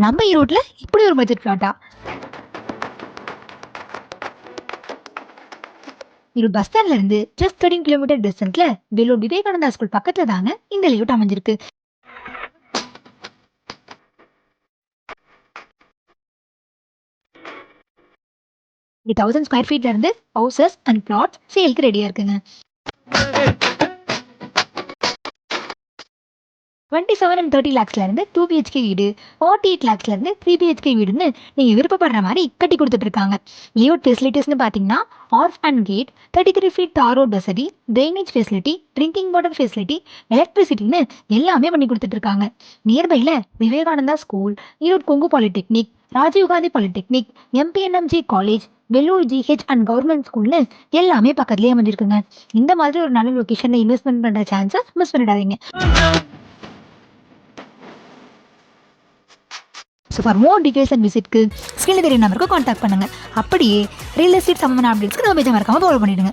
நம்ம ஈரோட்ல இப்படி ஒரு பட்ஜெட் பிளாட்டா? ஈரோடு பஸ் ஸ்டாண்ட்ல இருந்து ஜஸ்ட் 13 கிலோமீட்டர் டிஸ்டன்ஸ்ல வேலூர் விவேகானந்தா ஸ்கூல் பக்கத்துல தாங்க இந்த லேஅவுட் அமைஞ்சிருக்கு. இங்க 1000 ஸ்கொயர் ஃபீட்ல இருந்து ஹவுசஸ் அண்ட் பிளாட்ஸ் சேல்க்கு ரெடியா இருக்குங்க. 27 and 30 lakhsல இருந்து 2 பிஹெச்கே வீடு, 48 lakhsல இருந்து 3 பிஹெச்கே வீடுன்னு நீங்க விருப்பப்படுற மாதிரி கட்டி கொடுத்துட்டு இருக்காங்க. லேஅவுட் ஃபெசிலிட்டிஸ்னு பாத்தீங்கன்னா arch and gate, 33 feet tar road வசதி, drainage facility, drinking water facility, எலக்ட்ரிசிட்டின்னு எல்லாமே பண்ணி கொடுத்துட்டு இருக்காங்க. நியர்பைல Vivekananda school, Erode Kongu polytechnic, Rajiv Gandhi polytechnic, MBNMG college, Vellore GH and government ஸ்கூல்னு எல்லாமே பக்கத்துலேயே அமைஞ்சிருக்குங்க. இந்த மாதிரி ஒரு நல்ல லொக்கேஷன்ல இன்வெஸ்ட்மெண்ட் பண்ற சான்ஸை மிஸ் பண்ணிடாதீங்க. So for more details and விசிட்க்கு ஸ்க்ரீனில் தெரிய நம்பருக்கு காண்டாக்ட் பண்ணுங்கள். அப்படியே ரியல் எஸ்டேட் சம்பந்தமான அப்டேட்ஸ்க்கு நம்ம பேஜை மறக்காமல் ஃபாலோ பண்ணிவிடுங்க.